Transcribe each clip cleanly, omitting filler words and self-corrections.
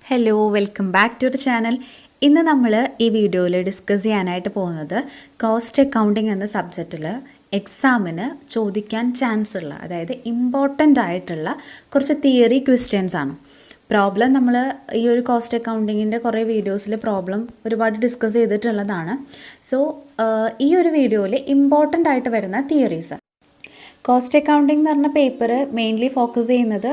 Hello welcome back to the channel. ഇന്ന് നമ്മൾ ഈ വീഡിയോയിൽ ഡിസ്കസ് ചെയ്യാനായിട്ട് പോകുന്നത് കോസ്റ്റ് അക്കൗണ്ടിങ് എന്ന സബ്ജക്റ്റിൽ എക്സാമിന് ചോദിക്കാൻ ചാൻസ് ഉള്ള, അതായത് ഇമ്പോർട്ടൻ്റ് ആയിട്ടുള്ള കുറച്ച് തിയറി ക്വസ്റ്റ്യൻസ് ആണ്. പ്രോബ്ലം നമ്മൾ ഈ ഒരു കോസ്റ്റ് അക്കൗണ്ടിങ്ങിൻ്റെ കുറേ വീഡിയോസിൽ പ്രോബ്ലം ഒരുപാട് ഡിസ്കസ് ചെയ്തിട്ടുള്ളതാണ്. സോ ഈ ഒരു വീഡിയോയിൽ ഇമ്പോർട്ടൻ്റ് ആയിട്ട് വരുന്ന തിയറീസ്. കോസ്റ്റ് അക്കൗണ്ടിങ് എന്ന് പറഞ്ഞ പേപ്പർ മെയിൻലി ഫോക്കസ് ചെയ്യുന്നത്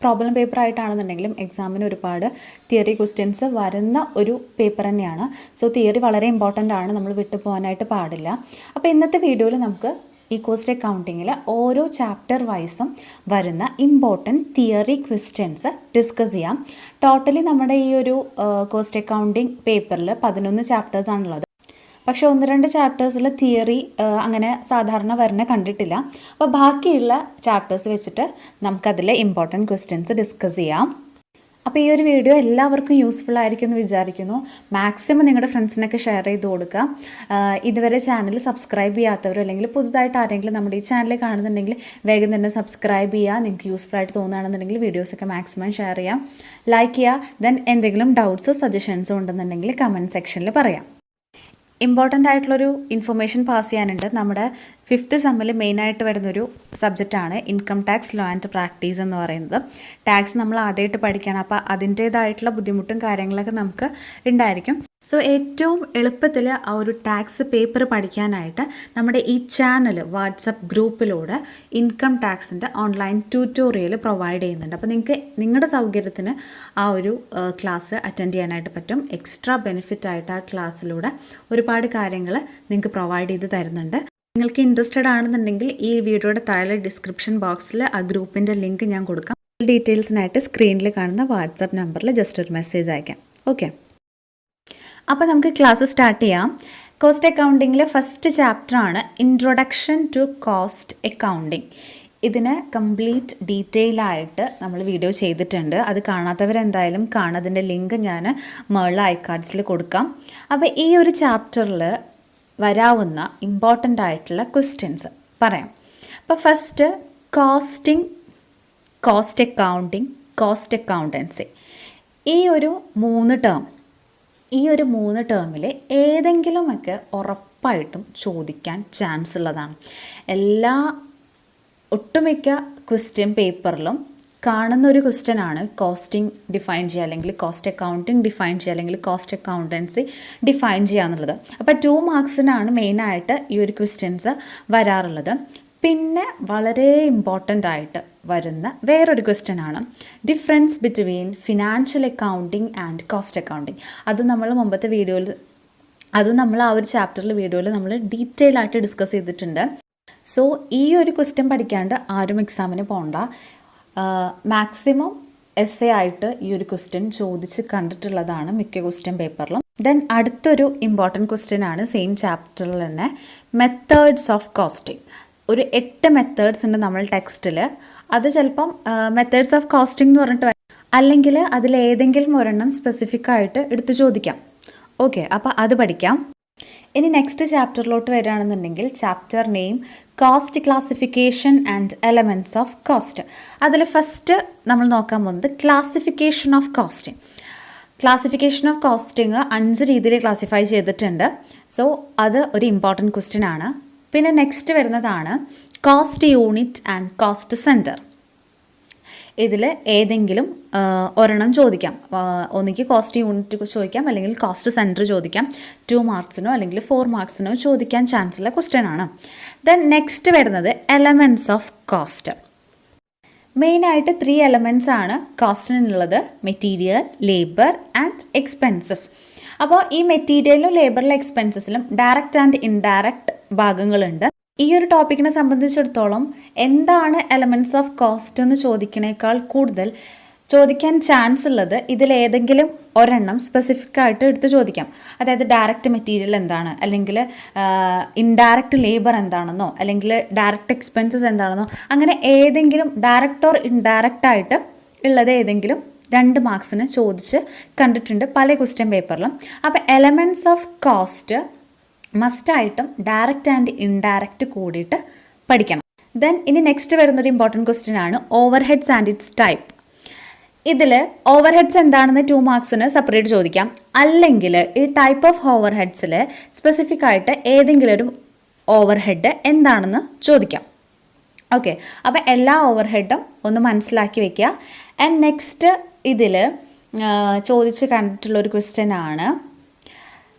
പ്രോബ്ലം പേപ്പർ ആയിട്ടാണെന്നുണ്ടെങ്കിലും എക്സാമിന് ഒരുപാട് തിയറി ക്വസ്റ്റ്യൻസ് വരുന്ന ഒരു പേപ്പർ തന്നെയാണ്. സോ തിയറി വളരെ ഇമ്പോർട്ടൻ്റ് ആണ്, നമ്മൾ വിട്ടു പോകാനായിട്ട് പാടില്ല. അപ്പോൾ ഇന്നത്തെ വീഡിയോയിൽ നമുക്ക് ഈ കോസ്റ്റ് അക്കൗണ്ടിങ്ങിൽ ഓരോ ചാപ്റ്റർ വൈസും വരുന്ന ഇമ്പോർട്ടൻറ്റ് തിയറി ക്വസ്റ്റ്യൻസ് ഡിസ്കസ് ചെയ്യാം. ടോട്ടലി നമ്മുടെ ഈ ഒരു കോസ്റ്റ് അക്കൗണ്ടിങ് പേപ്പറിൽ 11 ചാപ്റ്റേഴ്സാണുള്ളത്. പക്ഷേ 1-2 ചാപ്റ്റേഴ്സിൽ തിയറി അങ്ങനെ സാധാരണ വരുന്ന കണ്ടിട്ടില്ല. അപ്പോൾ ബാക്കിയുള്ള ചാപ്റ്റേഴ്സ് വെച്ചിട്ട് നമുക്കതിലെ ഇമ്പോർട്ടൻറ്റ് ക്വസ്റ്റ്യൻസ് ഡിസ്കസ് ചെയ്യാം. അപ്പോൾ ഈ ഒരു വീഡിയോ എല്ലാവർക്കും യൂസ്ഫുൾ ആയിരിക്കും എന്ന് വിചാരിക്കുന്നു. മാക്സിമം നിങ്ങളുടെ ഫ്രണ്ട്സിനൊക്കെ ഷെയർ ചെയ്ത് കൊടുക്കുക. ഇതുവരെ ചാനൽ സബ്സ്ക്രൈബ് ചെയ്യാത്തവരോ അല്ലെങ്കിൽ പുതുതായിട്ട് ആരെങ്കിലും നമ്മുടെ ഈ ചാനൽ കാണുന്നുണ്ടെങ്കിൽ വേഗം തന്നെ സബ്സ്ക്രൈബ് ചെയ്യുക. നിങ്ങൾക്ക് യൂസ്ഫുൾ ആയിട്ട് തോന്നുകയാണെന്നുണ്ടെങ്കിൽ വീഡിയോസൊക്കെ മാക്സിമം ഷെയർ ചെയ്യാം, ലൈക്ക് ചെയ്യുക. ദെൻ എന്തെങ്കിലും ഡൗട്ട്സോ സജഷൻസോ ഉണ്ടെന്നുണ്ടെങ്കിൽ കമൻറ്റ് സെക്ഷനിൽ പറയാം. ഇമ്പോർട്ടൻ്റ് ആയിട്ടുള്ളൊരു ഇൻഫർമേഷൻ പാസ് ചെയ്യാനുണ്ട്. നമ്മുടെ 5th സെമ്മിൽ മെയിനായിട്ട് വരുന്നൊരു സബ്ജക്റ്റാണ് income tax law and practice എന്ന് പറയുന്നത്. ടാക്സ് നമ്മൾ ആദ്യമായിട്ട് പഠിക്കണം, അപ്പോൾ അതിൻ്റേതായിട്ടുള്ള ബുദ്ധിമുട്ടും കാര്യങ്ങളൊക്കെ നമുക്ക് ഉണ്ടായിരിക്കും. സോ ഏറ്റവും എളുപ്പത്തിൽ ആ ഒരു ടാക്സ് പേപ്പർ പഠിക്കാനായിട്ട് നമ്മുടെ ഈ ചാനൽ വാട്സപ്പ് ഗ്രൂപ്പിലൂടെ ഇൻകം ടാക്സിൻ്റെ ഓൺലൈൻ ട്യൂട്ടോറിയൽ പ്രൊവൈഡ് ചെയ്യുന്നുണ്ട്. അപ്പോൾ നിങ്ങൾക്ക് നിങ്ങളുടെ സൗകര്യത്തിന് ആ ഒരു ക്ലാസ് അറ്റൻഡ് ചെയ്യാനായിട്ട് പറ്റും. എക്സ്ട്രാ ബെനിഫിറ്റ് ആയിട്ട് ആ ക്ലാസ്സിലൂടെ ഒരുപാട് കാര്യങ്ങൾ നിങ്ങൾക്ക് പ്രൊവൈഡ് ചെയ്ത് തരുന്നുണ്ട്. നിങ്ങൾക്ക് ഇൻട്രസ്റ്റഡ് ആണെന്നുണ്ടെങ്കിൽ ഈ വീഡിയോയുടെ താഴെ ഡിസ്ക്രിപ്ഷൻ ബോക്സിൽ ആ ഗ്രൂപ്പിൻ്റെ ലിങ്ക് ഞാൻ കൊടുക്കാം. ഡീറ്റെയിൽസിനായിട്ട് സ്ക്രീനിൽ കാണുന്ന വാട്സപ്പ് നമ്പറിൽ ജസ്റ്റ് ഒരു മെസ്സേജ് അയക്കാം. ഓക്കെ, അപ്പോൾ നമുക്ക് ക്ലാസ് സ്റ്റാർട്ട് ചെയ്യാം. കോസ്റ്റ് അക്കൗണ്ടിങ്ങിൽ ഫസ്റ്റ് ചാപ്റ്ററാണ് ഇൻട്രൊഡക്ഷൻ ടു കോസ്റ്റ് അക്കൗണ്ടിങ്. ഇതിന് കംപ്ലീറ്റ് ഡീറ്റെയിൽ ആയിട്ട് നമ്മൾ വീഡിയോ ചെയ്തിട്ടുണ്ട്. അത് കാണാത്തവരെന്തായാലും കാണുന്നതിൻ്റെ ലിങ്ക് ഞാൻ മേളിൽ ഐക്കാർഡ്സിൽ കൊടുക്കാം. അപ്പോൾ ഈ ഒരു ചാപ്റ്ററിൽ വരാവുന്ന ഇമ്പോർട്ടൻ്റ് ആയിട്ടുള്ള ക്വസ്റ്റ്യൻസ് പറയാം. അപ്പോൾ first costing, cost accounting, cost accountancy. ഈ ഒരു 3 ടേമിൽ ഏതെങ്കിലുമൊക്കെ ഉറപ്പായിട്ടും ചോദിക്കാൻ ചാൻസ് ഉള്ളതാണ്. ഒട്ടുമിക്ക ക്വസ്റ്റ്യൻ പേപ്പറിലും കാണുന്ന ഒരു ക്വസ്റ്റ്യനാണ് കോസ്റ്റിംഗ് ഡിഫൈൻ ചെയ്യുക, അല്ലെങ്കിൽ കോസ്റ്റ് അക്കൗണ്ടിങ് ഡിഫൈൻ ചെയ്യുക, അല്ലെങ്കിൽ കോസ്റ്റ് അക്കൗണ്ടൻസി ഡിഫൈൻ ചെയ്യുക എന്നുള്ളത്. അപ്പോൾ 2 മാർക്സിനാണ് മെയിനായിട്ട് ഈ ഒരു ക്വസ്റ്റ്യൻസ് വരാറുള്ളത്. പിന്നെ വളരെ ഇമ്പോർട്ടൻ്റ് ആയിട്ട് വരുന്ന വേറൊരു ക്വസ്റ്റ്യൻ ആണ് difference between financial accounting and cost accounting. അത് നമ്മൾ മുമ്പത്തെ വീഡിയോയിൽ, നമ്മൾ ആ ഒരു ചാപ്റ്ററിൽ വീഡിയോയിൽ നമ്മൾ ഡീറ്റെയിൽ ആയിട്ട് ഡിസ്കസ് ചെയ്തിട്ടുണ്ട്. സോ ഈ ഒരു ക്വസ്റ്റ്യൻ പഠിക്കാണ്ട് ആരും എക്സാമിന് പോകണ്ട. മാക്സിമം എസ്സേ ആയിട്ട് ഈ ഒരു ക്വസ്റ്റ്യൻ ചോദിച്ച് കണ്ടിട്ടുള്ളതാണ് മിക്ക ക്വസ്റ്റ്യൻ പേപ്പറിലും. ദെൻ അടുത്തൊരു ഇമ്പോർട്ടൻറ്റ് ക്വസ്റ്റ്യൻ ആണ് സെയിം ചാപ്റ്ററിൽ തന്നെ മെത്തേഡ്സ് ഓഫ് കോസ്റ്റിംഗ്. ഒരു 8 മെത്തേഡ്സ് ഉണ്ട് നമ്മൾ ടെക്സ്റ്റിൽ. അത് ചിലപ്പം മെത്തേഡ്സ് ഓഫ് കോസ്റ്റിംഗ് എന്ന് പറഞ്ഞിട്ട് അല്ലെങ്കിൽ അതിലേതെങ്കിലും ഒരെണ്ണം സ്പെസിഫിക് ആയിട്ട് എടുത്ത് ചോദിക്കാം. ഓക്കെ, അപ്പോൾ അത് പഠിക്കാം. ഇനി നെക്സ്റ്റ് ചാപ്റ്ററിലോട്ട് വരികയാണെന്നുണ്ടെങ്കിൽ chapter name cost classification and elements of cost. അതിൽ ഫസ്റ്റ് നമ്മൾ നോക്കാൻ പോകുന്നത് classification of costing. Classification of costing 5 രീതിയിൽ ക്ലാസിഫൈ ചെയ്തിട്ടുണ്ട്. സോ അത് ഒരു ഇമ്പോർട്ടൻറ്റ് ക്വസ്റ്റ്യൻ ആണ്. പിന്നെ നെക്സ്റ്റ് വരുന്നതാണ് cost unit and cost centre. ഇതിൽ ഏതെങ്കിലും ഒരെണ്ണം ചോദിക്കാം. ഒന്നിക്ക് കോസ്റ്റ് യൂണിറ്റ് ചോദിക്കാം, അല്ലെങ്കിൽ കോസ്റ്റ് സെൻറ്റർ ചോദിക്കാം. 2 മാർക്സിനോ അല്ലെങ്കിൽ 4 മാർക്സിനോ ചോദിക്കാൻ ചാൻസ് ഉള്ള ക്വസ്റ്റ്യൻ ആണ്. ദെൻ നെക്സ്റ്റ് വരുന്നത് എലമെൻറ്റ്സ് ഓഫ് കോസ്റ്റ്. മെയിനായിട്ട് 3 എലമെൻറ്റ്സ് ആണ് കോസ്റ്റിനുള്ളത്: മെറ്റീരിയൽ, ലേബർ ആൻഡ് എക്സ്പെൻസസ്. അപ്പോൾ ഈ മെറ്റീരിയലിലും ലേബറിലും എക്സ്പെൻസസിലും ഡയറക്റ്റ് ആൻഡ് ഇൻഡയറക്റ്റ് ഭാഗങ്ങളുണ്ട്. ഈ ഒരു ടോപ്പിക്കിനെ സംബന്ധിച്ചിടത്തോളം എന്താണ് എലമെൻറ്റ്സ് ഓഫ് കോസ്റ്റ് എന്ന് ചോദിക്കണേക്കാൾ കൂടുതൽ ചോദിക്കാൻ ചാൻസ് ഉള്ളത് ഇതിലേതെങ്കിലും ഒരെണ്ണം സ്പെസിഫിക് ആയിട്ട് എടുത്ത് ചോദിക്കാം. അതായത് ഡയറക്റ്റ് മെറ്റീരിയൽ എന്താണ്, അല്ലെങ്കിൽ ഇൻഡയറക്റ്റ് ലേബർ എന്താണെന്നോ, അല്ലെങ്കിൽ ഡയറക്റ്റ് എക്സ്പെൻസസ് എന്താണെന്നോ, അങ്ങനെ ഏതെങ്കിലും ഡയറക്റ്റ് ഓർ ഇൻഡയറക്റ്റ് ആയിട്ട് ഉള്ളത് ഏതെങ്കിലും 2 മാർക്സിന് ചോദിച്ച് കണ്ടിട്ടുണ്ട് പല ക്വസ്റ്റ്യൻ പേപ്പറിലും. അപ്പോൾ എലമെൻറ്റ്സ് ഓഫ് കോസ്റ്റ് മസ്റ്റായിട്ടും ഡയറക്റ്റ് ആൻഡ് ഇൻഡയറക്റ്റ് കൂടിയിട്ട് പഠിക്കണം. ദെൻ ഇനി നെക്സ്റ്റ് വരുന്നൊരു ഇമ്പോർട്ടൻറ്റ് ക്വസ്റ്റ്യൻ ആണ് overheads and its type. ഇതിൽ ഓവർ ഹെഡ്സ് എന്താണെന്ന് 2 മാർക്സിന് സെപ്പറേറ്റ് ചോദിക്കാം. അല്ലെങ്കിൽ ഈ ടൈപ്പ് ഓഫ് ഓവർ ഹെഡ്സിൽ സ്പെസിഫിക് ആയിട്ട് ഏതെങ്കിലും ഒരു ഓവർ ഹെഡ് എന്താണെന്ന് ചോദിക്കാം. ഓക്കെ, അപ്പോൾ എല്ലാ ഓവർ ഹെഡും ഒന്ന് മനസ്സിലാക്കി വെക്കുക. ആൻഡ് നെക്സ്റ്റ് ഇതിൽ ചോദിച്ച് കണ്ടിട്ടുള്ളൊരു ക്വസ്റ്റ്യൻ ആണ്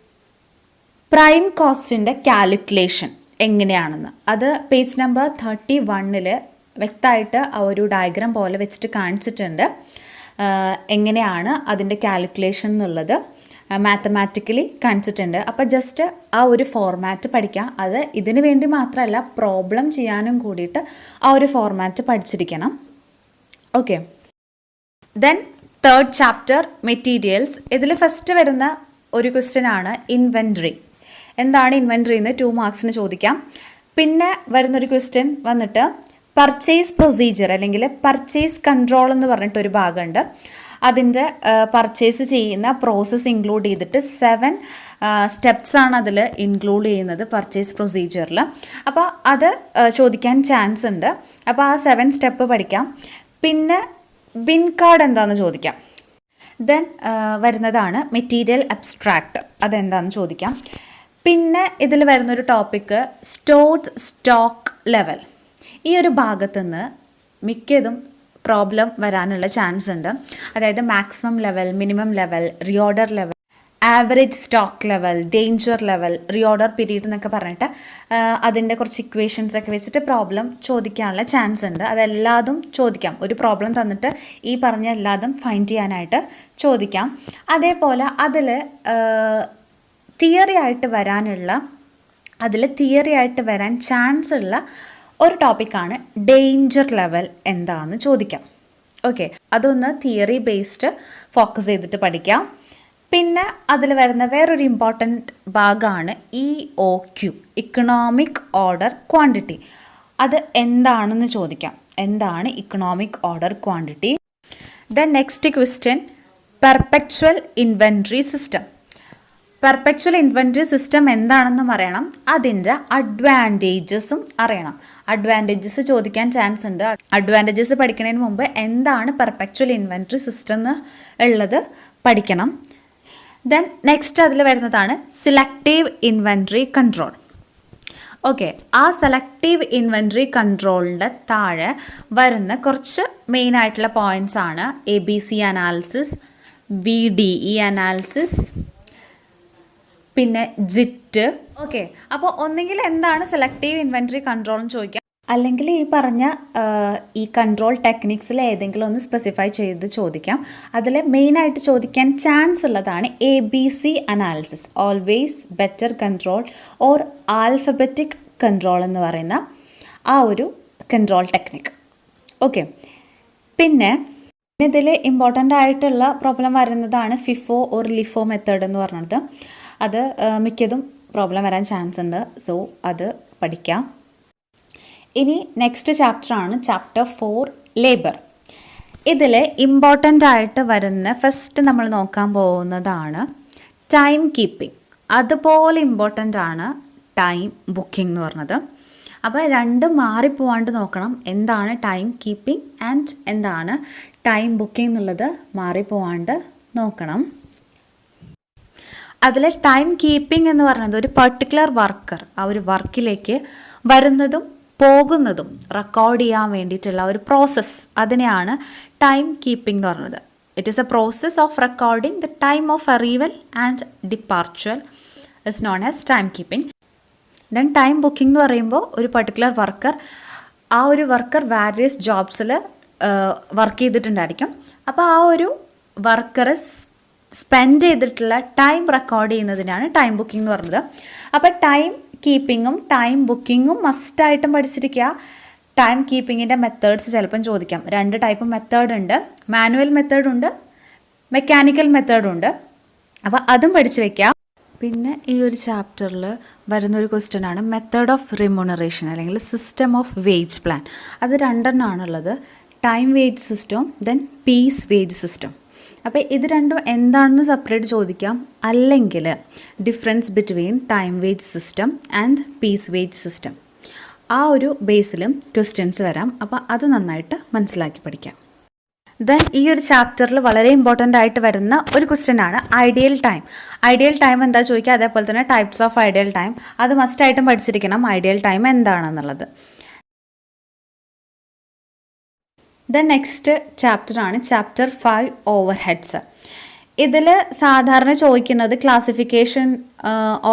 പ്രൈം കോസ്റ്റിൻ്റെ കാൽക്കുലേഷൻ എങ്ങനെയാണെന്ന്. അത് പേജ് നമ്പർ 31 വ്യക്തമായിട്ട് ആ ഒരു ഡയഗ്രാം പോലെ വെച്ചിട്ട് കാണിച്ചിട്ടുണ്ട്. എങ്ങനെയാണ് അതിൻ്റെ കാൽക്കുലേഷൻ എന്നുള്ളത് മാത്തമാറ്റിക്കലി കാണിച്ചിട്ടുണ്ട്. അപ്പോൾ ജസ്റ്റ് ആ ഒരു ഫോർമാറ്റ് പഠിക്കാം. അത് ഇതിന് വേണ്ടി മാത്രമല്ല, പ്രോബ്ലം ചെയ്യാനും കൂടിയിട്ട് ആ ഒരു ഫോർമാറ്റ് പഠിച്ചിരിക്കണം. Okay, then third chapter materials. ഇതിൽ ഫസ്റ്റ് വരുന്ന ഒരു ക്വസ്റ്റ്യൻ ആണ് ഇൻവെൻട്രി. എന്താണ് ഇൻവെൻട്രി എന്ന് 2 മാർക്സിന് ചോദിക്കാം. പിന്നെ വരുന്നൊരു ക്വസ്റ്റ്യൻ വന്നിട്ട് പർച്ചേസ് പ്രൊസീജിയർ അല്ലെങ്കിൽ പർച്ചേസ് കൺട്രോൾ എന്ന് പറഞ്ഞിട്ടൊരു ഭാഗമുണ്ട്. അതിൻ്റെ പർച്ചേസ് ചെയ്യുന്ന പ്രോസസ്സ് ഇൻക്ലൂഡ് ചെയ്തിട്ട് 7 സ്റ്റെപ്സാണ് അതിൽ ഇൻക്ലൂഡ് ചെയ്യുന്നത് പർച്ചേസ് പ്രൊസീജിയറിൽ. അപ്പോൾ അത് ചോദിക്കാൻ ചാൻസ് ഉണ്ട്. അപ്പോൾ ആ 7 സ്റ്റെപ്പ് പഠിക്കാം. പിന്നെ ബിൻ കാർഡ് എന്താണെന്ന് ചോദിക്കാം. ദെൻ വരുന്നതാണ് മെറ്റീരിയൽ അബ്സ്ട്രാക്റ്റ്, അതെന്താണെന്ന് ചോദിക്കാം. പിന്നെ ഇതിൽ വരുന്നൊരു ടോപ്പിക്ക് സ്റ്റോർഡ് സ്റ്റോക്ക് ലെവൽ. ഈ ഒരു ഭാഗത്തുനിന്ന് മിക്കതും പ്രോബ്ലം വരാനുള്ള ചാൻസ് ഉണ്ട്. അതായത് maximum level, minimum level, reorder level, average stock level, danger level, reorder period എന്നൊക്കെ പറഞ്ഞിട്ട് അതിൻ്റെ കുറച്ച് ഇക്വേഷൻസ് ഒക്കെ വെച്ചിട്ട് പ്രോബ്ലം ചോദിക്കാനുള്ള ചാൻസ് ഉണ്ട്. അതെല്ലാതും ചോദിക്കാം. ഒരു പ്രോബ്ലം തന്നിട്ട് ഈ പറഞ്ഞ എല്ലാതും ഫൈൻഡ് ചെയ്യാനായിട്ട് ചോദിക്കാം. അതേപോലെ അതിൽ തിയറി ആയിട്ട് വരാൻ ചാൻസ് ഉള്ള ഒരു ടോപ്പിക്കാണ് ഡേഞ്ചർ ലെവൽ എന്താണെന്ന് ചോദിക്കാം. ഓക്കെ, അതൊന്ന് തിയറി ബേസ്ഡ് ഫോക്കസ് ചെയ്തിട്ട് പഠിക്കാം. പിന്നെ അതിൽ വരുന്ന വേറൊരു ഇമ്പോർട്ടൻറ്റ് ഭാഗമാണ് EOQ, ഇക്കണോമിക് ഓർഡർ ക്വാണ്ടിറ്റി. അത് എന്താണെന്ന് ചോദിക്കാം. എന്താണ് economic order quantity? Then next question perpetual inventory system. Perpetual inventory system എന്താണെന്നും അറിയണം, അതിൻ്റെ അഡ്വാൻറ്റേജസും അറിയണം. അഡ്വാൻറ്റേജസ് ചോദിക്കാൻ ചാൻസ് ഉണ്ട്. അഡ്വാൻറ്റേജസ് പഠിക്കുന്നതിന് മുമ്പ് എന്താണ് പെർപെച്വൽ ഇൻവെൻട്രി സിസ്റ്റം എന്ന് ഉള്ളത് പഠിക്കണം. ദെൻ നെക്സ്റ്റ് അതിൽ വരുന്നതാണ് സെലക്റ്റീവ് ഇൻവെൻട്രി കൺട്രോൾ. ഓക്കെ, ആ സെലക്റ്റീവ് ഇൻവെൻട്രി കൺട്രോളിൻ്റെ താഴെ വരുന്ന കുറച്ച് മെയിനായിട്ടുള്ള പോയിൻറ്റ്സ് ആണ് ABC അനാലിസിസ്, VDE അനാലിസിസ്, പിന്നെ ജിറ്റ്. ഓക്കെ, അപ്പോൾ ഒന്നെങ്കിൽ എന്താണ് സെലക്റ്റീവ് ഇൻവെൻട്രി കൺട്രോൾ എന്ന് ചോദിക്കാം, അല്ലെങ്കിൽ ഈ പറഞ്ഞ ഈ കൺട്രോൾ ടെക്നിക്സിൽ ഏതെങ്കിലും ഒന്ന് സ്പെസിഫൈ ചെയ്ത് ചോദിക്കാം. അതിൽ മെയിനായിട്ട് ചോദിക്കാൻ ചാൻസ് ഉള്ളതാണ് ABC analysis, always better control or alphabetic control എന്ന് പറയുന്ന ആ ഒരു കൺട്രോൾ ടെക്നിക്. ഓക്കെ, പിന്നെ ഇതിൽ ഇമ്പോർട്ടൻ്റ് ആയിട്ടുള്ള പ്രോബ്ലം വരുന്നതാണ് FIFO ഓർ LIFO മെത്തേഡ് എന്ന് പറയുന്നത്. അത് മിക്കതും പ്രോബ്ലം വരാൻ ചാൻസ് ഉണ്ട്. സോ അത് പഠിക്കാം. ഇനി നെക്സ്റ്റ് ചാപ്റ്ററാണ് ചാപ്റ്റർ 4 ലേബർ. ഇതിൽ ഇമ്പോർട്ടൻ്റ് ആയിട്ട് വരുന്ന ഫസ്റ്റ് നമ്മൾ നോക്കാൻ പോകുന്നതാണ് ടൈം കീപ്പിംഗ്. അതുപോലെ ഇമ്പോർട്ടൻ്റ് ആണ് ടൈം ബുക്കിംഗ് എന്ന് പറഞ്ഞത്. അപ്പോൾ രണ്ടും മാറിപ്പോവാണ്ട് നോക്കണം. എന്താണ് ടൈം കീപ്പിംഗ് ആൻഡ് എന്താണ് ടൈം ബുക്കിംഗ് എന്നുള്ളത് മാറിപ്പോവാണ്ട് നോക്കണം. അതിൽ ടൈം കീപ്പിംഗ് എന്ന് പറയുന്നത് ഒരു പർട്ടിക്കുലർ വർക്കർ ആ ഒരു വർക്കിലേക്ക് വരുന്നതും പോകുന്നതും റെക്കോർഡ് ചെയ്യാൻ വേണ്ടിയിട്ടുള്ള ഒരു പ്രോസസ്സ്, അതിനെയാണ് ടൈം കീപ്പിംഗ് എന്ന് പറയുന്നത്. It is A process of recording the time of arrival and departure is known as time keeping. Then time booking എന്ന് പറയുമ്പോൾ ഒരു പർട്ടിക്കുലർ വർക്കർ, ആ ഒരു വർക്കർ വാരിയസ് ജോബ്സിൽ വർക്ക് ചെയ്തിട്ടുണ്ടായിരിക്കും. അപ്പോൾ ആ ഒരു വർക്കർ സ്പെൻഡ് ചെയ്തിട്ടുള്ള ടൈം റെക്കോർഡ് ചെയ്യുന്നതിനാണ് ടൈം ബുക്കിംഗ് എന്ന് പറയുന്നത്. അപ്പോൾ ടൈം കീപ്പിങ്ങും ടൈം ബുക്കിങ്ങും മസ്റ്റായിട്ടും പഠിച്ചിരിക്കുക. ടൈം കീപ്പിങ്ങിൻ്റെ മെത്തേഡ്സ് ചിലപ്പം ചോദിക്കാം. 2 ടൈപ്പ് മെത്തേഡ് ഉണ്ട്, മാനുവൽ മെത്തേഡുണ്ട്, മെക്കാനിക്കൽ മെത്തേഡുണ്ട്. അപ്പോൾ അതും പഠിച്ചു വയ്ക്കാം. പിന്നെ ഈ ഒരു ചാപ്റ്ററിൽ വരുന്നൊരു ക്വസ്റ്റ്യൻ ആണ് മെത്തേഡ് ഓഫ് റിമ്യൂണറേഷൻ അല്ലെങ്കിൽ സിസ്റ്റം ഓഫ് വേജ് പ്ലാൻ. അത് 2 എണ്ണമാണുള്ളത്, time wage system then piece wage system. അപ്പോൾ ഇത് രണ്ടും എന്താണെന്ന് സെപ്പറേറ്റ് ചോദിക്കാം, അല്ലെങ്കിൽ difference between time wage system and piece wage system, ആ ഒരു ബേസിലും ക്വസ്റ്റ്യൻസ് വരാം. അപ്പോൾ അത് നന്നായിട്ട് മനസ്സിലാക്കി പഠിക്കാം. ദെൻ ഈ ഒരു ചാപ്റ്ററിൽ വളരെ ഇമ്പോർട്ടൻ്റ് ആയിട്ട് വരുന്ന ഒരു ക്വസ്റ്റ്യൻ ആണ് ഐഡിയൽ ടൈം. ഐഡിയൽ ടൈം എന്താ ചോദിക്കുക, അതേപോലെ തന്നെ ടൈപ്സ് ഓഫ് ഐഡിയൽ ടൈം, അത് മസ്റ്റായിട്ടും പഠിച്ചിരിക്കണം ഐഡിയൽ ടൈം എന്താണെന്നുള്ളത്. ദെൻ നെക്സ്റ്റ് ചാപ്റ്ററാണ് ചാപ്റ്റർ 5 ഓവർ ഹെഡ്സ്. ഇതിൽ സാധാരണ ചോദിക്കുന്നത് ക്ലാസിഫിക്കേഷൻ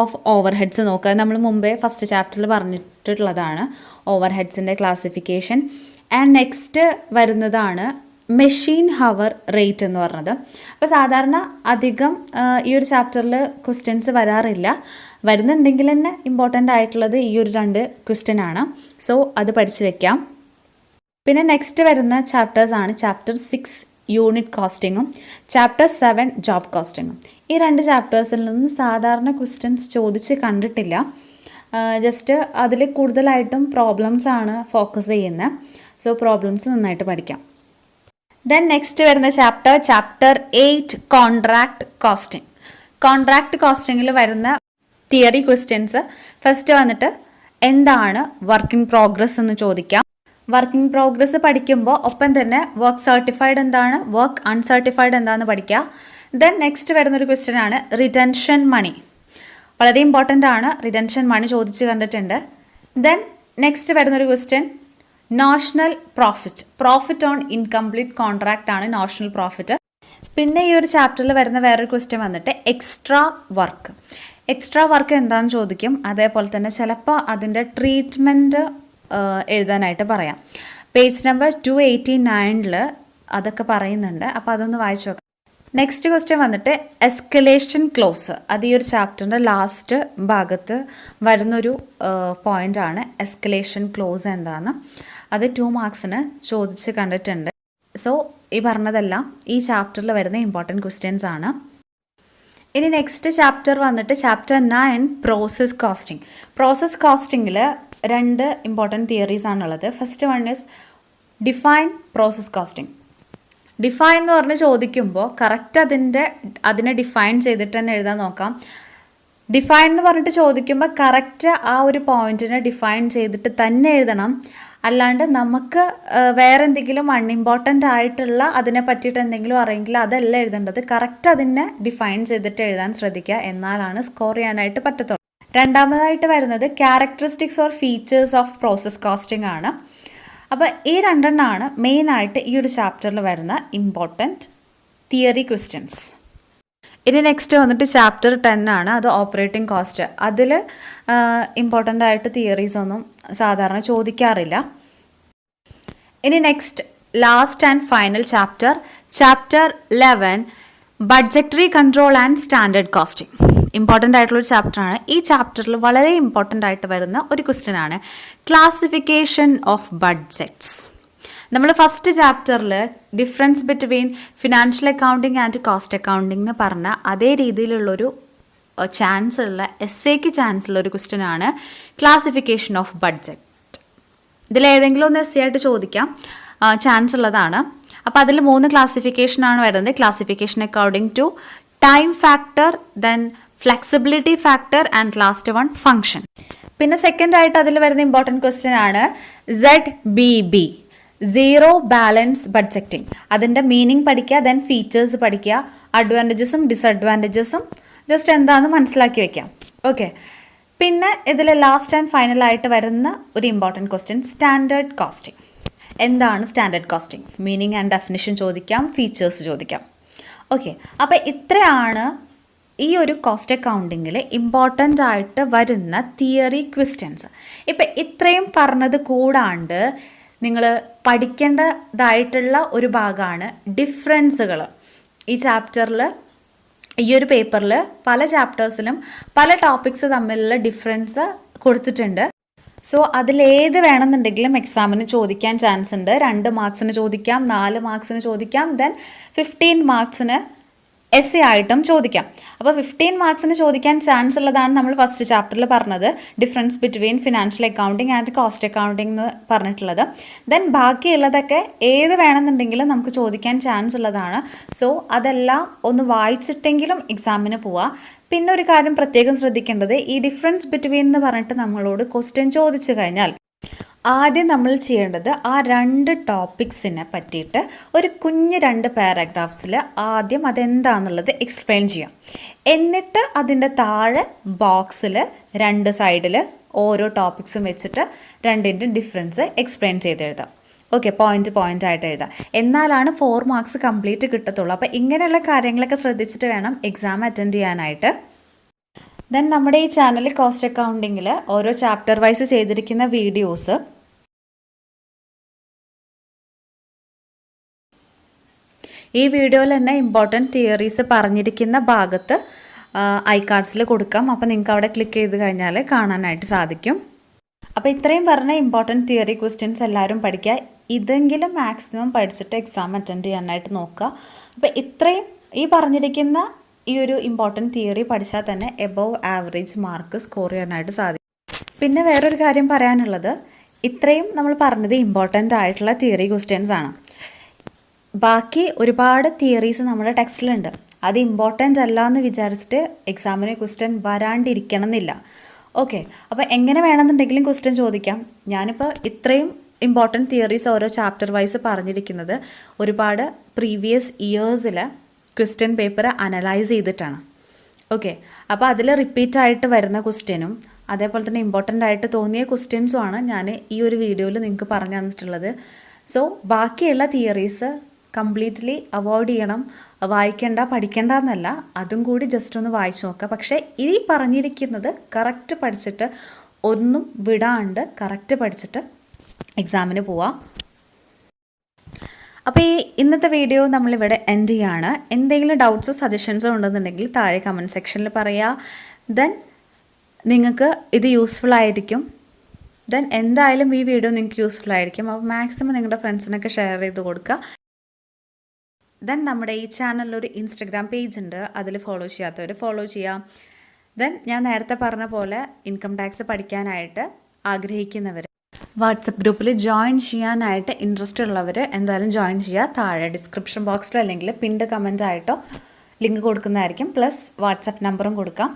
ഓഫ് ഓവർ ഹെഡ്സ് നോക്കുക. നമ്മൾ മുമ്പേ ഫസ്റ്റ് ചാപ്റ്ററിൽ പറഞ്ഞിട്ടുള്ളതാണ് ഓവർ ഹെഡ്സിൻ്റെ ക്ലാസിഫിക്കേഷൻ. ആൻഡ് നെക്സ്റ്റ് വരുന്നതാണ് മെഷീൻ ഹവർ റേറ്റ് എന്ന് പറഞ്ഞത്. അപ്പോൾ സാധാരണ അധികം ഈ ഒരു ചാപ്റ്ററിൽ ക്വസ്റ്റ്യൻസ് വരാറില്ല. വരുന്നുണ്ടെങ്കിൽ തന്നെ ഇമ്പോർട്ടൻ്റ് ആയിട്ടുള്ളത് ഈ ഒരു 2 ക്വസ്റ്റ്യൻ ആണ്. സോ അത് പഠിച്ചു വെക്കാം. പിന്നെ നെക്സ്റ്റ് വരുന്ന ചാപ്റ്റേഴ്സാണ് ചാപ്റ്റർ 6 യൂണിറ്റ് കോസ്റ്റിങ്ങും ചാപ്റ്റർ 7 ജോബ് കോസ്റ്റിങ്ങും. ഈ 2 ചാപ്റ്റേഴ്സിൽ നിന്ന് സാധാരണ ക്വസ്റ്റ്യൻസ് ചോദിച്ച് കണ്ടിട്ടില്ല. ജസ്റ്റ് അതിൽ കൂടുതലായിട്ടും പ്രോബ്ലംസ് ആണ് ഫോക്കസ് ചെയ്യുന്നത്. സോ പ്രോബ്ലംസ് നന്നായിട്ട് പഠിക്കാം. ദെൻ നെക്സ്റ്റ് വരുന്ന ചാപ്റ്റർ 8 കോൺട്രാക്ട് കോസ്റ്റിംഗ്. കോൺട്രാക്ട് കോസ്റ്റിങ്ങിൽ വരുന്ന തിയറി ക്വസ്റ്റ്യൻസ് ഫസ്റ്റ് വന്നിട്ട് എന്താണ് വർക്ക് ഇൻ പ്രോഗ്രസ് എന്ന് ചോദിക്കാം. വർക്ക് ഇൻ പ്രോഗ്രസ് പഠിക്കുമ്പോൾ ഒപ്പം തന്നെ വർക്ക് സർട്ടിഫൈഡ് എന്താണ്, വർക്ക് അൺസർട്ടിഫൈഡ് എന്താണെന്ന് പഠിക്കുക. ദെൻ നെക്സ്റ്റ് വരുന്നൊരു ക്വസ്റ്റ്യൻ ആണ് റിറ്റൻഷൻ മണി. വളരെ ഇമ്പോർട്ടൻ്റ് ആണ്, റിറ്റൻഷൻ മണി ചോദിച്ച് കണ്ടിട്ടുണ്ട്. ദെൻ നെക്സ്റ്റ് വരുന്നൊരു question notional profit on incomplete contract ആണ് നോഷണൽ പ്രോഫിറ്റ്. പിന്നെ ഈ ഒരു ചാപ്റ്ററിൽ വരുന്ന വേറൊരു ക്വസ്റ്റ്യൻ വന്നിട്ട് എക്സ്ട്രാ വർക്ക് എന്താണെന്ന് ചോദിക്കും. അതേപോലെ തന്നെ ചിലപ്പോൾ അതിൻ്റെ ട്രീറ്റ്മെൻറ്റ് എഴുതാനായിട്ട് പറയാം. പേജ് നമ്പർ 289 അതൊക്കെ പറയുന്നുണ്ട്. അപ്പോൾ അതൊന്ന് വായിച്ചു നോക്കാം. നെക്സ്റ്റ് ക്വസ്റ്റ്യൻ വന്നിട്ട് എസ്കലേഷൻ ക്ലോസ്. അത് ഈ ഒരു ചാപ്റ്ററിൻ്റെ ലാസ്റ്റ് ഭാഗത്ത് വരുന്നൊരു പോയിൻ്റാണ് എസ്കലേഷൻ ക്ലോസ് എന്താണെന്ന്. അത് 2 മാർക്സിന് ചോദിച്ച് കണ്ടിട്ടുണ്ട്. സോ ഈ പറഞ്ഞതെല്ലാം ഈ ചാപ്റ്ററിൽ വരുന്ന ഇമ്പോർട്ടൻറ്റ് ക്വസ്റ്റ്യൻസ് ആണ്. ഇനി നെക്സ്റ്റ് ചാപ്റ്റർ വന്നിട്ട് ചാപ്റ്റർ 9 പ്രോസസ് കോസ്റ്റിംഗ്. പ്രോസസ് കോസ്റ്റിങ്ങിൽ 2 ഇമ്പോർട്ടൻറ്റ് തിയറീസ് ആണുള്ളത്. First one is define process costing. Define എന്ന് പറഞ്ഞ് ചോദിക്കുമ്പോൾ കറക്റ്റ് അതിനെ ഡിഫൈൻ ചെയ്തിട്ട് തന്നെ എഴുതാൻ നോക്കാം. ഡിഫൈൻ എന്ന് പറഞ്ഞിട്ട് ചോദിക്കുമ്പോൾ കറക്റ്റ് ആ ഒരു പോയിന്റിനെ ഡിഫൈൻ ചെയ്തിട്ട് തന്നെ എഴുതണം. അല്ലാണ്ട് നമുക്ക് വേറെ എന്തെങ്കിലും അൺഇമ്പോർട്ടൻ്റ് ആയിട്ടുള്ള അതിനെ പറ്റിയിട്ട് എന്തെങ്കിലും അറിയെങ്കിൽ അതല്ല എഴുതേണ്ടത്. കറക്റ്റ് അതിനെ ഡിഫൈൻ ചെയ്തിട്ട് എഴുതാൻ ശ്രദ്ധിക്കുക. എന്നാലാണ് സ്കോർ ചെയ്യാനായിട്ട് പറ്റത്തുള്ളൂ. രണ്ടാമതായിട്ട് വരുന്നത് characteristics or features of process costing ആണ്. അപ്പോൾ ഈ 2 മെയിനായിട്ട് ഈ ഒരു ചാപ്റ്ററിൽ വരുന്ന ഇമ്പോർട്ടൻറ്റ് തിയറി ക്വസ്റ്റ്യൻസ്. ഇനി നെക്സ്റ്റ് വന്നിട്ട് ചാപ്റ്റർ 10 ആണ്. അത് ഓപ്പറേറ്റിംഗ് കോസ്റ്റ്. അതിൽ ഇമ്പോർട്ടൻ്റ് ആയിട്ട് തിയറീസ് ഒന്നും സാധാരണ ചോദിക്കാറില്ല. ഇനി next last and final chapter 11 budgetary control and standard costing. Important ആയിട്ടുള്ളൊരു ചാപ്റ്ററാണ്. ഈ ചാപ്റ്ററിൽ വളരെ ഇമ്പോർട്ടൻ്റ് ആയിട്ട് വരുന്ന ഒരു ക്വസ്റ്റ്യൻ ആണ് ക്ലാസിഫിക്കേഷൻ ഓഫ് ബഡ്ജറ്റ്സ്. നമ്മൾ ഫസ്റ്റ് ചാപ്റ്ററിൽ difference between financial accounting and cost accounting എന്ന് പറഞ്ഞ അതേ രീതിയിലുള്ളൊരു ചാൻസ് ഉള്ള എസ്സേക്ക് ചാൻസ് ഉള്ള ഒരു ക്വസ്റ്റ്യൻ ആണ് ക്ലാസിഫിക്കേഷൻ ഓഫ് ബഡ്ജറ്റ്. ഇതിലേതെങ്കിലും ഒന്ന് എസ് ആയിട്ട് ചോദിക്കാം, ചാൻസ് ഉള്ളതാണ്. അപ്പോൾ അതിൽ 3 ക്ലാസിഫിക്കേഷനാണ് വരുന്നത്. Classification according to time factor, then flexibility factor and last one function. പിന്നെ സെക്കൻഡ് ആയിട്ട് അതിൽ വരുന്ന ഇമ്പോർട്ടൻറ്റ് ക്വസ്റ്റ്യൻ ആണ് ZBB, സീറോ ബാലൻസ് ബഡ്ജറ്റിംഗ്. അതിൻ്റെ മീനിങ് പഠിക്കുക, ദെൻ ഫീച്ചേഴ്സ് പഠിക്കുക, അഡ്വാൻറ്റേജസും ഡിസഡ്വാൻറ്റേജസും ജസ്റ്റ് എന്താണെന്ന് മനസ്സിലാക്കി വെക്കാം. ഓക്കെ. പിന്നെ ഇതിൽ ലാസ്റ്റ് ആൻഡ് ഫൈനൽ ആയിട്ട് വരുന്ന ഒരു ഇമ്പോർട്ടൻറ്റ് ക്വസ്റ്റ്യൻ സ്റ്റാൻഡേർഡ് കോസ്റ്റിംഗ്. എന്താണ് standard costing? Meaning and definition ചോദിക്കാം, ഫീച്ചേഴ്സ് ചോദിക്കാം. ഓക്കെ. അപ്പോൾ ഇത്രയാണ് ഈ ഒരു കോസ്റ്റ് അക്കൗണ്ടിങ്ങിൽ ഇമ്പോർട്ടൻ്റ് ആയിട്ട് വരുന്ന തിയറി ക്വസ്റ്റ്യൻസ്. ഇപ്പം ഇത്രയും പറഞ്ഞത് കൂടാണ്ട് നിങ്ങൾ പഠിക്കേണ്ടതായിട്ടുള്ള ഒരു ഭാഗമാണ് ഡിഫറൻസുകൾ. ഈ ചാപ്റ്ററിൽ ഈ ഒരു പേപ്പറിൽ പല ചാപ്റ്റേഴ്സിലും പല ടോപ്പിക്സ് തമ്മിലുള്ള ഡിഫറൻസ് കൊടുത്തിട്ടുണ്ട്. സോ അതിലേത് വേണമെന്നുണ്ടെങ്കിലും എക്സാമിന് ചോദിക്കാൻ ചാൻസ് ഉണ്ട്. 2 മാർക്സിന് ചോദിക്കാം, 4 മാർക്സിന് ചോദിക്കാം, ദെൻ 15 മാർക്സിന് എസ് ആയിട്ടും ചോദിക്കാം. അപ്പോൾ 15 മാർക്സിന് ചോദിക്കാൻ ചാൻസ് ഉള്ളതാണ് നമ്മൾ ഫസ്റ്റ് ചാപ്റ്ററിൽ പറഞ്ഞത്, difference between financial accounting and cost accounting എന്ന് പറഞ്ഞിട്ടുള്ളത്. ദെൻ ബാക്കിയുള്ളതൊക്കെ ഏത് വേണമെന്നുണ്ടെങ്കിലും നമുക്ക് ചോദിക്കാൻ ചാൻസ് ഉള്ളതാണ്. സോ അതെല്ലാം ഒന്ന് വായിച്ചിട്ടെങ്കിലും എക്സാമിന് പോവുക. പിന്നെ ഒരു കാര്യം പ്രത്യേകം ശ്രദ്ധിക്കേണ്ടത്, ഈ ഡിഫറൻസ് ബിറ്റ്വീൻ എന്ന് പറഞ്ഞിട്ട് നമ്മളോട് ക്വസ്റ്റ്യൻ ചോദിച്ചു കഴിഞ്ഞാൽ ആദ്യം നമ്മൾ ചെയ്യേണ്ടത് ആ 2 ടോപ്പിക്സിനെ പറ്റിയിട്ട് ഒരു കുഞ്ഞ് 2 പാരഗ്രാഫ്സിൽ ആദ്യം അതെന്താണെന്നുള്ളത് എക്സ്പ്ലെയിൻ ചെയ്യാം. എന്നിട്ട് അതിൻ്റെ താഴെ ബോക്സിൽ 2 സൈഡിൽ ഓരോ ടോപ്പിക്സും വെച്ചിട്ട് രണ്ടിൻ്റെ ഡിഫറൻസ് എക്സ്പ്ലെയിൻ ചെയ്ത് എഴുതാം. ഓക്കെ, പോയിൻ്റ് ആയിട്ട് എഴുതാം. എന്നാലാണ് 4 മാർക്സ് കംപ്ലീറ്റ് കിട്ടത്തുള്ളൂ. അപ്പോൾ ഇങ്ങനെയുള്ള കാര്യങ്ങളൊക്കെ ശ്രദ്ധിച്ചിട്ട് വേണം എക്സാം അറ്റൻഡ് ചെയ്യാനായിട്ട്. ദെൻ നമ്മുടെ ഈ ചാനൽ കോസ്റ്റ് അക്കൗണ്ടിങ്ങിൽ ഓരോ ചാപ്റ്റർ വൈസ് ചെയ്തിരിക്കുന്ന വീഡിയോസ് ഈ വീഡിയോയിൽ തന്നെ ഇമ്പോർട്ടൻറ്റ് തിയറീസ് പറഞ്ഞിരിക്കുന്ന ഭാഗത്ത് ഐ കാർഡ്സിൽ കൊടുക്കാം. അപ്പോൾ നിങ്ങൾക്ക് അവിടെ ക്ലിക്ക് ചെയ്ത് കഴിഞ്ഞാൽ കാണാനായിട്ട് സാധിക്കും. അപ്പോൾ ഇത്രയും പറഞ്ഞ ഇമ്പോർട്ടൻറ്റ് തിയറി ക്വസ്റ്റ്യൻസ് എല്ലാവരും പഠിക്കുക. ഇതെങ്കിലും മാക്സിമം പഠിച്ചിട്ട് എക്സാം അറ്റൻഡ് ചെയ്യാനായിട്ട് നോക്കുക. അപ്പോൾ ഇത്രയും ഈ പറഞ്ഞിരിക്കുന്ന ഈ ഒരു ഇമ്പോർട്ടൻറ്റ് തിയറി പഠിച്ചാൽ തന്നെ എബോവ് ആവറേജ് മാർക്ക് സ്കോർ ചെയ്യാനായിട്ട് സാധിക്കും. പിന്നെ വേറൊരു കാര്യം പറയാനുള്ളത്, ഇത്രയും നമ്മൾ പറഞ്ഞത് ഇമ്പോർട്ടൻ്റ് ആയിട്ടുള്ള തിയറി ക്വസ്റ്റ്യൻസ് ആണ്. ബാക്കി ഒരുപാട് തിയറീസ് നമ്മുടെ ടെക്സ്റ്റിലുണ്ട്. അത് ഇമ്പോർട്ടൻ്റ് അല്ല എന്ന് വിചാരിച്ചിട്ട് എക്സാമിന് ക്വസ്റ്റ്യൻ വരാണ്ടിരിക്കണം എന്നില്ല. ഓക്കെ, അപ്പോൾ എങ്ങനെ വേണമെന്നുണ്ടെങ്കിലും ക്വസ്റ്റ്യൻ ചോദിക്കാം. ഞാനിപ്പോൾ ഇത്രയും ഇമ്പോർട്ടൻറ്റ് തിയറീസ് ഓരോ ചാപ്റ്റർ വൈസ് പറഞ്ഞിരിക്കുന്നത് ഒരുപാട് പ്രീവിയസ് ഇയേഴ്സിൽ ക്വസ്റ്റ്യൻ പേപ്പർ അനലൈസ് ചെയ്തിട്ടാണ്. ഓക്കെ, അപ്പോൾ അതിൽ റിപ്പീറ്റ് ആയിട്ട് വരുന്ന ക്വസ്റ്റ്യനും അതേപോലെ തന്നെ ഇമ്പോർട്ടൻ്റ് ആയിട്ട് തോന്നിയ ക്വസ്റ്റ്യൻസുമാണ് ഞാൻ ഈ ഒരു വീഡിയോയിൽ നിങ്ങൾക്ക് പറഞ്ഞു തന്നിട്ടുള്ളത്. സോ ബാക്കിയുള്ള തിയറീസ് കംപ്ലീറ്റ്ലി അവോയ്ഡ് ചെയ്യണം. വായിക്കേണ്ട, പഠിക്കേണ്ട എന്നല്ല, അതും കൂടി ജസ്റ്റ് ഒന്ന് വായിച്ചു നോക്കുക. പക്ഷേ ഈ പറഞ്ഞിരിക്കുന്നത് കറക്റ്റ് പഠിച്ചിട്ട്, ഒന്നും വിടാണ്ട് കറക്റ്റ് പഠിച്ചിട്ട് എക്സാമിന് പോവാം. അപ്പോൾ ഈ ഇന്നത്തെ വീഡിയോ നമ്മളിവിടെ എൻഡ് ചെയ്യാണ്. എന്തെങ്കിലും ഡൗട്ട്സോ സജഷൻസോ ഉണ്ടെന്നുണ്ടെങ്കിൽ താഴെ കമൻറ്റ് സെക്ഷനിൽ പറയുക. ദെൻ നിങ്ങൾക്ക് ഇത് യൂസ്ഫുൾ ആയിരിക്കും. ദെൻ എന്തായാലും ഈ വീഡിയോ നിങ്ങൾക്ക് യൂസ്ഫുൾ ആയിരിക്കും. അപ്പോൾ മാക്സിമം നിങ്ങളുടെ ഫ്രണ്ട്സിനൊക്കെ ഷെയർ ചെയ്ത് കൊടുക്കുക. ദെൻ നമ്മുടെ ഈ ചാനലിലൊരു ഇൻസ്റ്റഗ്രാം പേജ് ഉണ്ട്, അതിൽ ഫോളോ ചെയ്യാത്തവർ ഫോളോ ചെയ്യാം. ദെൻ ഞാൻ നേരത്തെ പറഞ്ഞ പോലെ ഇൻകം ടാക്സ് പഠിക്കാനായിട്ട് ആഗ്രഹിക്കുന്നവർ വാട്സപ്പ് ഗ്രൂപ്പിൽ ജോയിൻ ചെയ്യാനായിട്ട് ഇൻട്രസ്റ്റ് ഉള്ളവർ എന്തായാലും ജോയിൻ ചെയ്യുക. താഴെ ഡിസ്ക്രിപ്ഷൻ ബോക്സിലോ അല്ലെങ്കിൽ പിൻഡ് കമൻ്റ് ആയിട്ടോ ലിങ്ക് കൊടുക്കുന്നതായിരിക്കും. പ്ലസ് വാട്സപ്പ് നമ്പറും കൊടുക്കാം.